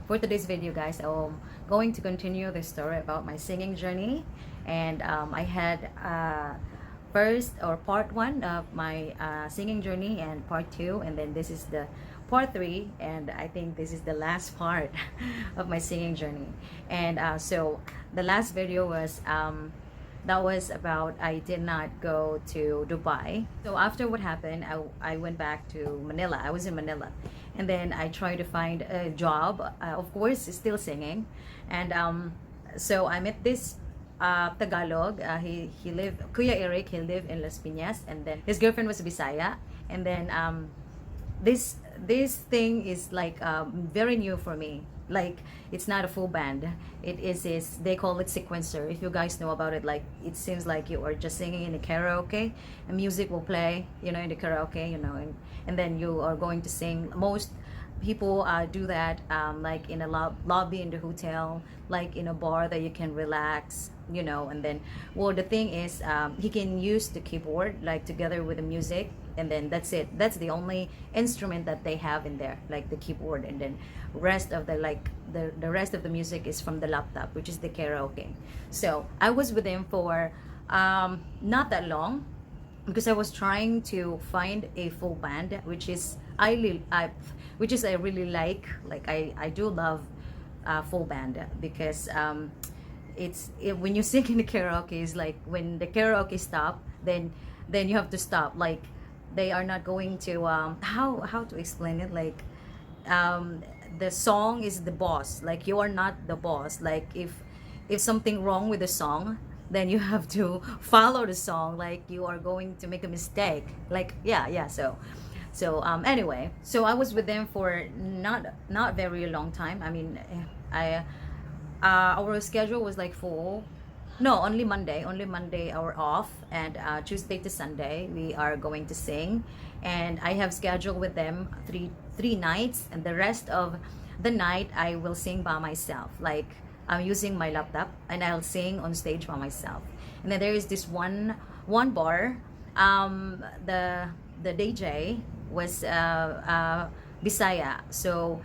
For today's video, guys, I'm going to continue the story about my singing journey. And I had first or part one of my singing journey and part two, and then this is the part three, and I think this is the last part of my singing journey. And so the last video was that was about I did not go to Dubai. So after what happened, I went back to Manila. I was in Manila. And then I tried to find a job, of course, still singing. And so I met this Tagalog. He lived, Kuya Eric, he lived in Las Piñas. And then his girlfriend was Bisaya. And then this thing is like very new for me. Like, it's not a full band. It is they call it sequencer. If you guys know about it, like, it seems like you are just singing in a karaoke and music will play, in the karaoke, and then you are going to sing. Most people do that, like in a lobby in the hotel, like in a bar that you can relax, and then, well, the thing is, he can use the keyboard like together with the music, and then that's it. That's the only instrument that they have in there, like the keyboard, and then rest of the the rest of the music is from the laptop, which is the karaoke. So I was with him for not that long, because I was trying to find a full band, which is I really like I do love full band, because when you sing in the karaoke, is like when the karaoke stop, then you have to stop. Like, they are not going to how to explain it, like the song is the boss, like you are not the boss. Like, if something wrong with the song, then you have to follow the song, like you are going to make a mistake, like yeah. So anyway, so I was with them for not very long time. I mean, our schedule was like full. No, only Monday our off, and Tuesday to Sunday we are going to sing. And I have scheduled with them three nights, and the rest of the night I will sing by myself. Like, I'm using my laptop and I'll sing on stage by myself. And then there is this one bar. The DJ was Bisaya, so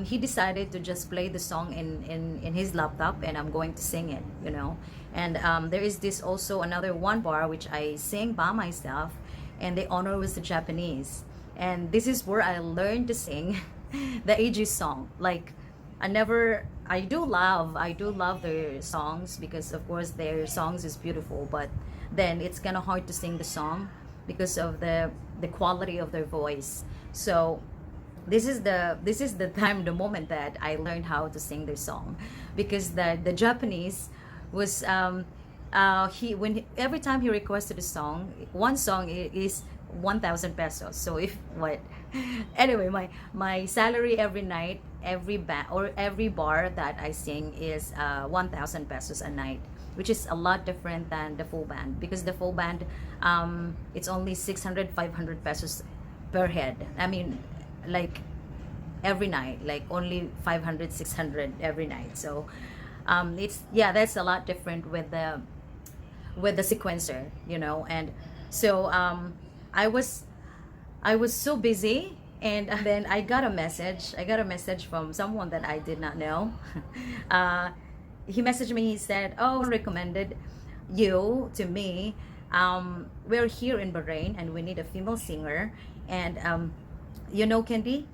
he decided to just play the song in his laptop, and I'm going to sing it, And there is this also another one bar which I sing by myself, and the owner was the Japanese. And this is where I learned to sing the AG song. Like, I do love their songs, because of course their songs is beautiful, but then it's kind of hard to sing the song because of the quality of their voice. So this is the time, the moment that I learned how to sing their song, because the Japanese was every time he requested a song, one song is 1,000 pesos. So if what anyway, my salary every night, every bar that I sing is 1,000 pesos a night, which is a lot different than the full band, because the full band it's only 600 500 pesos per head. I mean, like, every night, like only 500 600 every night. So that's a lot different with the sequencer, and so I was so busy, and then I got a message from someone that I did not know. He messaged me. He said, "Oh, recommended you to me. We're here in Bahrain, and we need a female singer." And Candy?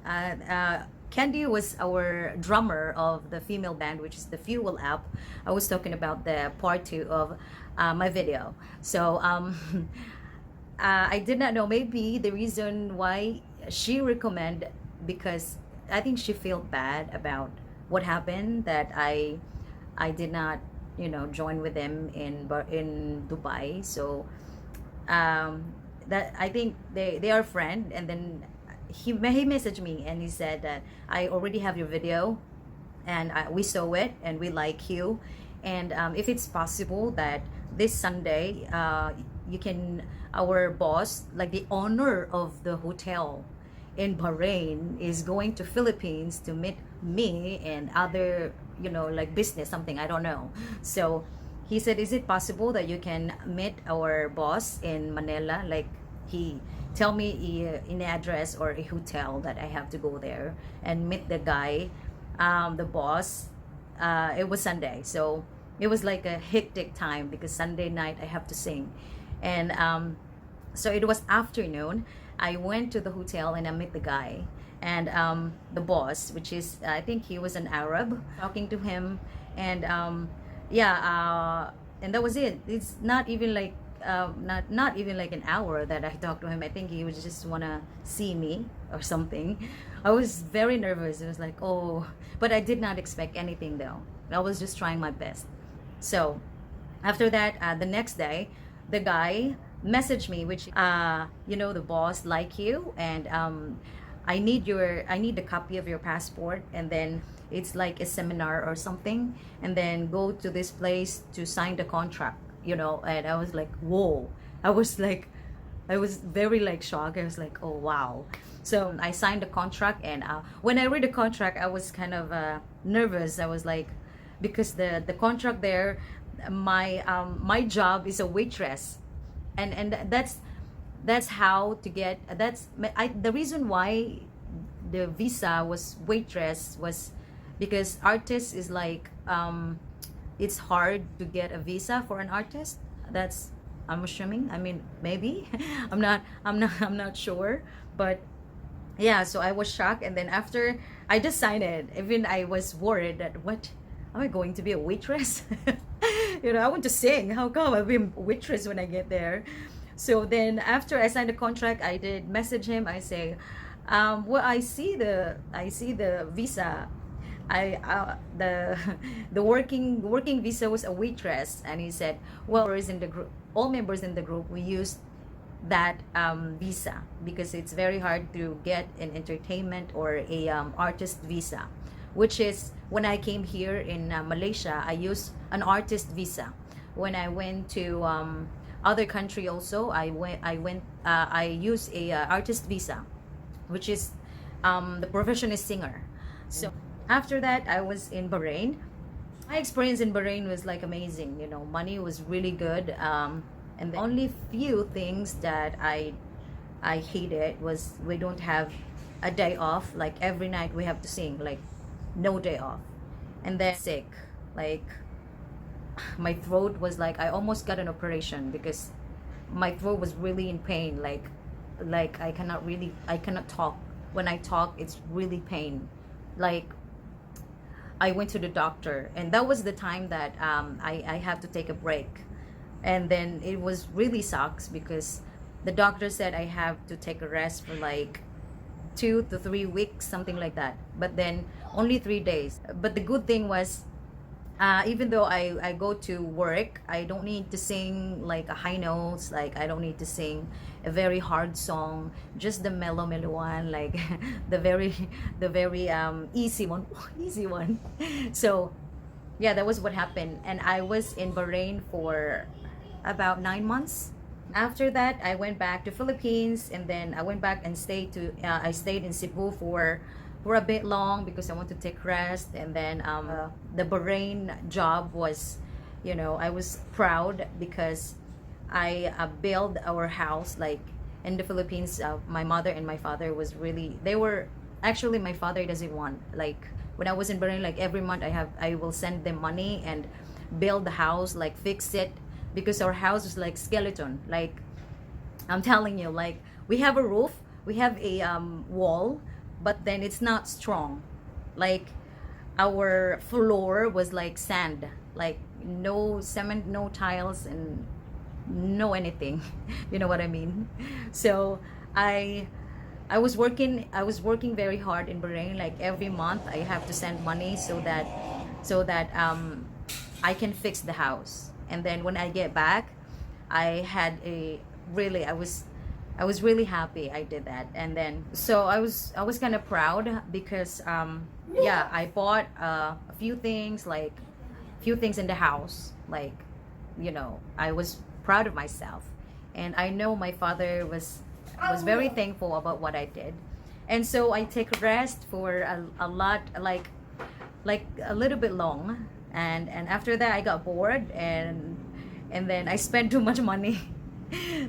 Candy was our drummer of the female band, which is the Fuel app. I was talking about the part two of my video. So I did not know. Maybe the reason why she recommended, because I think she felt bad about what happened, that I did not join with them in Dubai. So that I think they are friend. And then he messaged me and he said that I already have your video, and we saw it and we like you, and if it's possible that this Sunday you can, our boss, like the owner of the hotel in Bahrain, is going to Philippines to meet me and other like business something, I don't know. So he said, is it possible that you can meet our boss in Manila? Like, he tell me an address or a hotel that I have to go there and meet the guy the boss, it was Sunday, so it was like a hectic time because Sunday night I have to sing. And so it was afternoon. I went to the hotel and I met the guy and the boss, which is, I think he was an Arab, talking to him. And yeah, and that was it. It's not even like not even like an hour that I talked to him. I think he would just wanna see me or something. I was very nervous. It was like, oh, but I did not expect anything though. I was just trying my best. So after that, the next day, the guy messaged me, which you know, the boss like you, and I need the copy of your passport, and then it's like a seminar or something, and then go to this place to sign the contract, you know. And I was like, whoa. I was very like shocked. I was like, oh wow. So I signed the contract, and when I read the contract, I was kind of nervous. I was like, because the contract there, my job is a waitress, and that's how to get, the reason why the visa was waitress was because artist is like, it's hard to get a visa for an artist. That's, I'm assuming, I mean, maybe. I'm not sure, but yeah. So I was shocked, and then after I just signed it, even I was worried that, what, am I going to be a waitress? You know, I want to sing. How come I'll be a waitress when I get there? So then after I signed the contract, I did message him. I say, well, I see the visa. The the working visa was a waitress. And he said, well, all members in the group, we use that visa because it's very hard to get an entertainment or a artist visa, which is, when I came here in Malaysia, I used an artist visa. When I went to other country also, I used a artist visa, which is the profession is singer. So after that, I was in Bahrain. My experience in Bahrain was like amazing. You know, money was really good, and the only few things that I hated was we don't have a day off. Like every night we have to sing, like no day off. And then sick, like my throat was like, I almost got an operation because my throat was really in pain. Like I cannot talk. When I talk, it's really pain. Like I went to the doctor, and that was the time that I have to take a break. And then it was really sucks because the doctor said I have to take a rest for like 2 to 3 weeks, something like that. But then only 3 days. But the good thing was, even though I go to work, I don't need to sing like a high notes. Like I don't need to sing a very hard song, just the mellow one, like the very easy one, easy one. So yeah, that was what happened. And I was in Bahrain for about 9 months. After that, I went back to Philippines, and then I went back and I stayed in Cebu for a bit long because I want to take rest. And then the Bahrain job was, you know, I was proud because I built our house. Like in the Philippines, my mother and my father was really, they were actually, my father doesn't want, like when I was in Bahrain, like every month I will send them money and build the house, like fix it, because our house was like skeleton. Like I'm telling you, like we have a roof, we have a wall, but then it's not strong. Like our floor was like sand, like no cement, no tiles, and no anything. You know what I mean? So I was working very hard in Bahrain. Like every month I have to send money so that I can fix the house. And then when I get back, I had a really, I was really happy I did that. And then so I was kind of proud because yeah, I bought a few things, like few things in the house. Like, you know, I was proud of myself, and I know my father was very thankful about what I did. And so I take rest for a lot, like a little bit long. And after that I got bored, and then I spent too much money.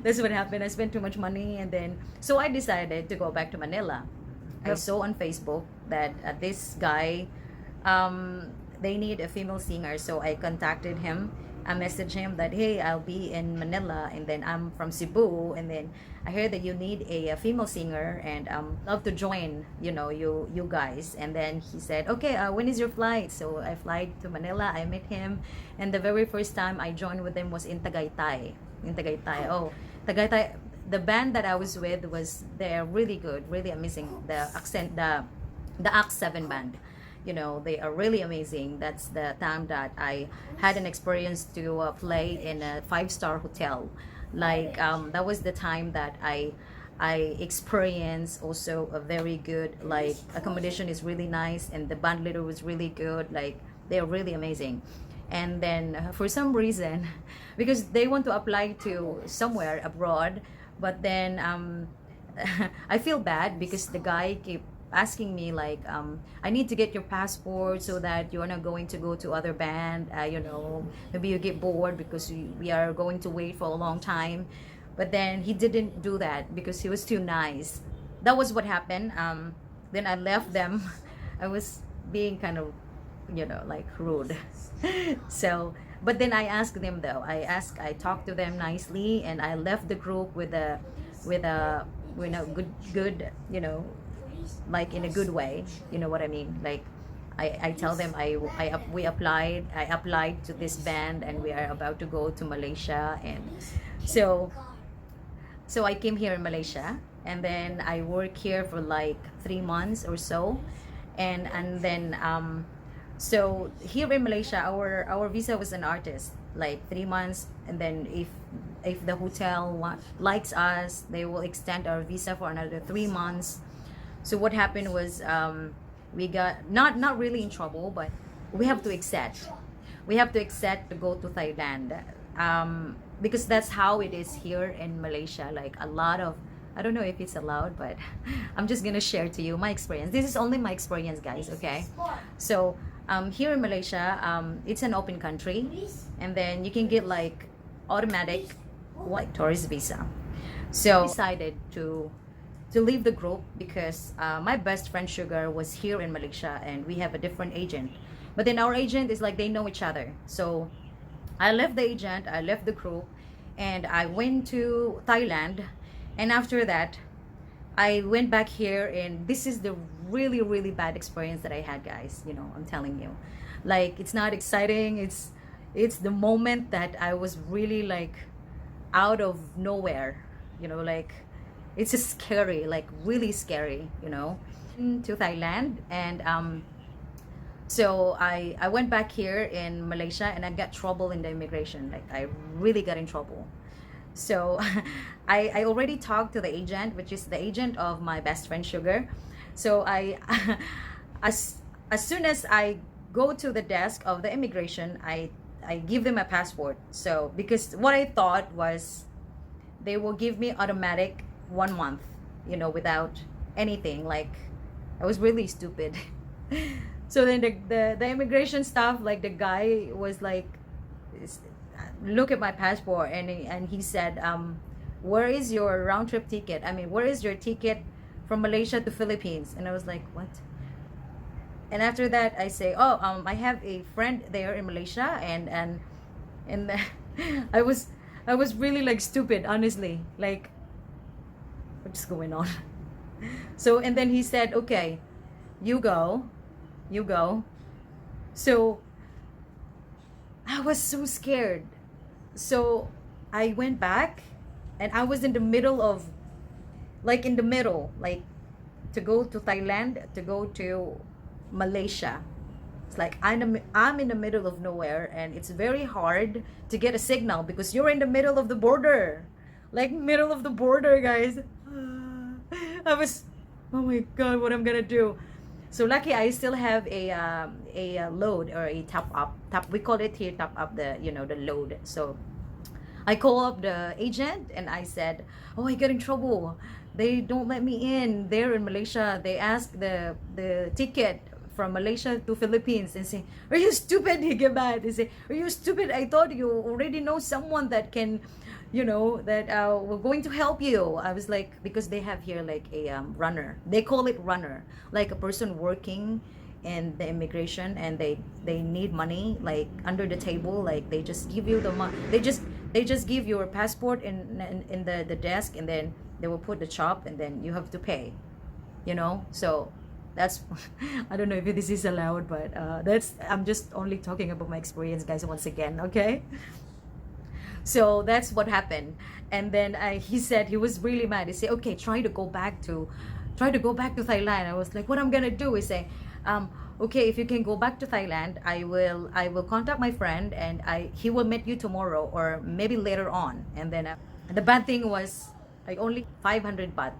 That's what happened. I spent too much money, and then so I decided to go back to Manila. I saw on Facebook that this guy they need a female singer, so I contacted him. I messaged him that, hey, I'll be in Manila, and then I'm from Cebu, and then I heard that you need a female singer, and love to join, you guys. And then he said, okay, when is your flight? So I flied to Manila. I met him, and the very first time I joined with him was in Tagaytay. Oh, Tagaytay. The band that I was with was, they're really good, really amazing. The Act 7 band, they are really amazing. That's the time that I had an experience to play in a 5-star hotel. Like that was the time that I experienced also a very good, like, accommodation is really nice, and the band leader was really good. Like, they're really amazing. And then for some reason, because they want to apply to somewhere abroad, but then I feel bad because the guy keep asking me like, I need to get your passport so that you're not going to go to other band, maybe you get bored because we are going to wait for a long time. But then he didn't do that because he was too nice. That was what happened. Then I left them. I was being kind of, like, rude. So, but then I asked them though. I talked to them nicely, and I left the group with a good, like, in a good way. You know what I mean? Like, I tell them I applied to this band, and we are about to go to Malaysia. And so I came here in Malaysia, and then I work here for like 3 months or so. And then so here in Malaysia, our visa was an artist, like 3 months, and then if the hotel likes us, they will extend our visa for another 3 months. So what happened was, we got not really in trouble, but we have to accept to go to Thailand, because that's how it is here in Malaysia. Like, a lot of, I don't know if it's allowed, but I'm just gonna share to you my experience. This is only my experience, guys, okay? So here in Malaysia, it's an open country, and then you can get like automatic, like, tourist visa. So I decided to leave the group because my best friend Sugar was here in Malaysia, and we have a different agent. But then our agent is like, they know each other. So I left the agent, I left the group, and I went to Thailand. And after that, I went back here, and this is the really, really bad experience that I had, guys. I'm telling you. Like, it's not exciting. It's the moment that I was really, like, out of nowhere. Like, it's just scary, like, really scary, to Thailand. And so I went back here in Malaysia, and I got trouble in the immigration. Like, I really got in trouble. So I already talked to the agent, which is the agent of my best friend Sugar. So as soon as I go to the desk of the immigration, I give them a passport. So, because what I thought was they will give me automatic 1 month, without anything. Like, I was really stupid. So then the immigration staff, like, the guy was like, look at my passport, and he said, where is your round trip ticket? I mean, where is your ticket from Malaysia to Philippines? And I was like, what? And after that, I say, oh, I have a friend there in Malaysia, and I was really, like, stupid, honestly. Like, what's going on? So, and then he said, okay, you go. So I was so scared. So I went back, and I was in the middle, like, to go to Thailand, to go to Malaysia. It's like I'm in the middle of nowhere, and it's very hard to get a signal because you're in the middle of the border. Like, middle of the border, guys. I was, oh my god, what I'm gonna do? So lucky I still have a load, or a top up. We call it here top up, the the load. So I call up the agent, and I said, oh, I got in trouble. They don't let me in there in Malaysia. They ask the ticket from Malaysia to Philippines, and say, are you stupid? He get mad. They say, are you stupid? I thought you already know someone that can, that we're going to help you. I was like, because they have here like a runner. They call it runner, like a person working in the immigration, and they need money like under the table, like they just give you the money, they just give your passport in the desk, and then they will put the chop, and then you have to pay, you know. So that's I don't know if this is allowed, but that's, I'm just only talking about my experience, guys, once again, okay. So that's what happened. And then he said he was really mad. He said, okay, try to go back to Thailand. I was like, what I'm gonna do is say, okay, if you can go back to Thailand, I will contact my friend, and he will meet you tomorrow or maybe later on. And then the bad thing was, like, only 500 baht.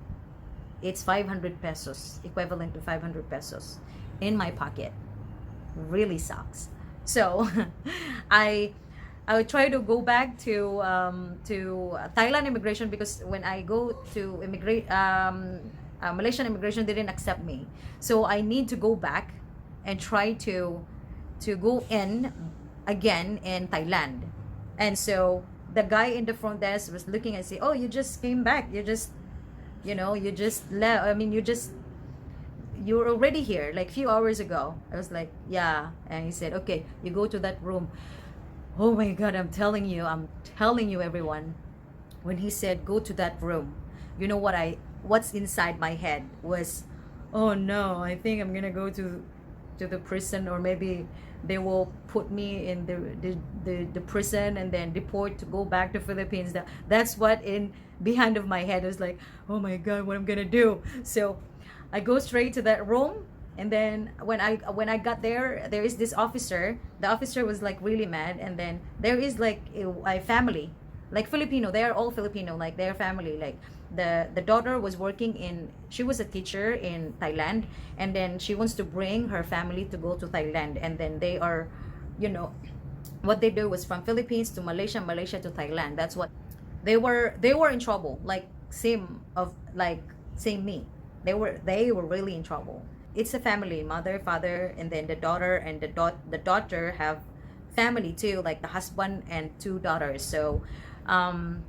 It's 500 pesos, equivalent to 500 pesos in my pocket. Really sucks. So I would try to go back to Thailand immigration, because when I go to immigrate, Malaysian immigration didn't accept me. So I need to go back and try to go in again in Thailand. And so the guy in the front desk was looking and say, oh, you just came back. You just, you just left. I mean, you're already here like few hours ago. I was like, yeah. And he said, okay, you go to that room. Oh my God, I'm telling you, everyone. When he said go to that room, you know what's inside my head was, oh no, I think I'm gonna go to the prison, or maybe they will put me in the prison and then deport to go back to Philippines. That's what in behind of my head was like, oh my God, what I'm gonna do. So I go straight to that room. And then when I got there is this officer. The officer was like really mad. And then there is like a family, like Filipino. They are all Filipino, like their family. Like the daughter was she was a teacher in Thailand, and then she wants to bring her family to go to Thailand. And then they are, what they do was from Philippines to Malaysia, Malaysia to Thailand. That's what they were in trouble. Like same me. They were really in trouble. It's a family, mother, father, and then the daughter, and the daughter have family too, like the husband and two daughters. So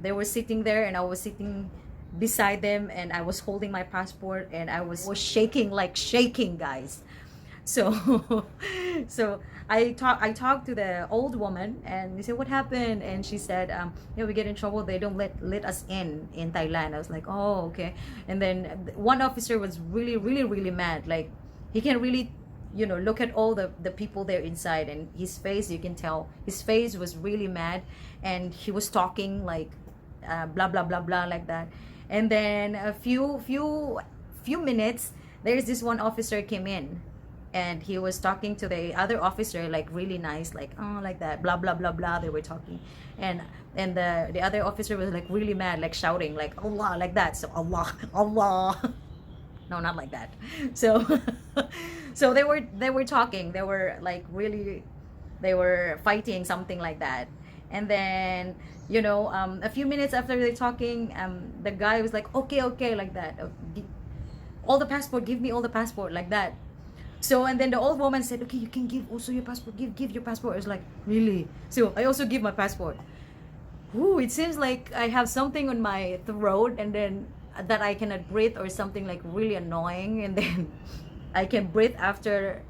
they were sitting there, and I was sitting beside them, and I was holding my passport, and I was shaking, like shaking, guys. So so I talked to the old woman, and they said, what happened? And she said, we get in trouble, they don't let us in Thailand. I was like, oh, okay. And then one officer was really, really, really mad. Like he can really, look at all the people there inside, and his face, you can tell his face was really mad, and he was talking like blah blah blah blah, like that. And then a few minutes, there's this one officer came in, and he was talking to the other officer, like really nice, like, oh, like that, blah blah blah blah, they were talking. And the other officer was like really mad, like shouting like Allah, like that. So Allah no, not like that. So so they were talking, they were like really, they were fighting, something like that. And then a few minutes after they're talking, the guy was like, okay, like that, all the passport, give me all the passport, like that. So, and then the old woman said, okay, you can give also your passport, give your passport. I was like, really? So I also give my passport. Ooh, it seems like I have something on my throat, and then that I cannot breathe, or something like really annoying, and then I can breathe after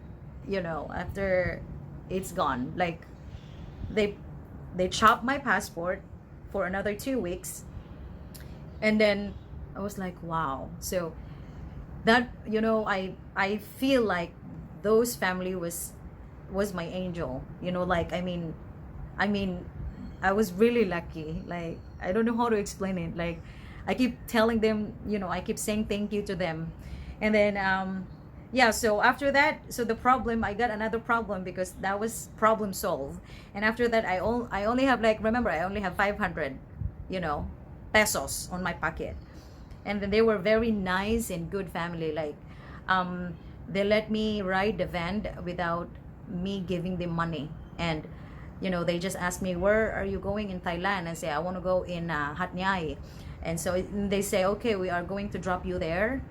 after it's gone. Like they chopped my passport for another 2 weeks. And then I was like, wow. So that, I feel like those family was my angel, like, I mean I was really lucky. Like, I don't know how to explain it. Like, I keep telling them, I keep saying thank you to them. And then so after that, so the problem, I got another problem, because that was problem solved. And after that, I only have, like, remember, I only have 500 pesos on my pocket. And then they were very nice and good family. Like they let me ride the van without me giving them money. And they just asked me, where are you going in Thailand? And say, I want to go in Hat Yai. And so they say, okay, we are going to drop you there.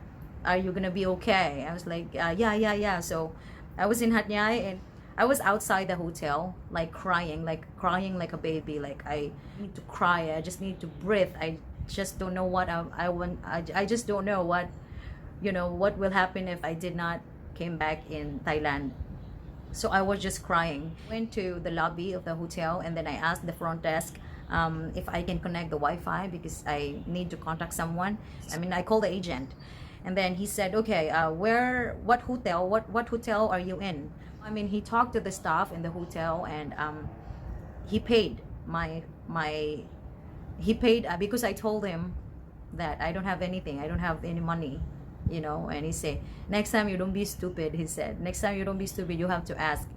Are you gonna be okay? I was like, yeah. So I was in Hat Yai, and I was outside the hotel, like crying like a baby. Like, I need to cry, I just need to breathe. I just don't know what I want. I just don't know what what will happen if I did not came back in Thailand. So I was just crying. Went to the lobby of the hotel, and then I asked the front desk if I can connect the Wi-Fi because I need to contact someone. I mean, I called the agent, and then he said, "Okay, what hotel are you in?" I mean, he talked to the staff in the hotel, and he paid he paid because I told him that I don't have anything, I don't have any money, you know. And he said, next time you don't be stupid, he said, next time you don't be stupid, you have to ask.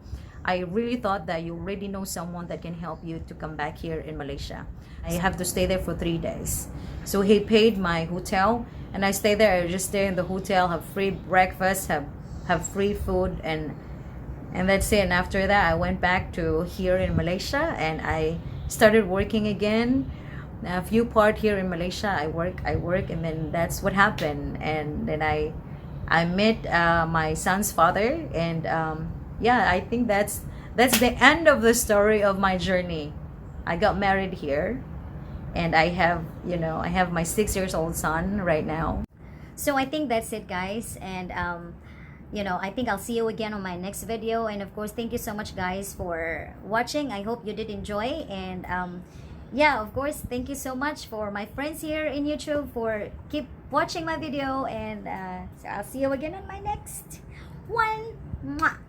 I really thought that you already know someone that can help you to come back here in Malaysia. I have to stay there for 3 days. So he paid my hotel, and I stay there. I just stay in the hotel, have free breakfast, have free food, and that's it. And after that, I went back to here in Malaysia, and I started working again. A few part here in Malaysia, I work, and then that's what happened. And then I met my son's father, and yeah, I think that's the end of the story of my journey. I got married here, and I have, you know, I have my 6-year-old son right now. So I think that's it, guys. And you know, I think I'll see you again on my next video. And of course, thank you so much, guys, for watching. I hope you did enjoy. And yeah, of course, thank you so much for my friends here in YouTube for keep watching my video. And so I'll see you again on my next one. Mwah.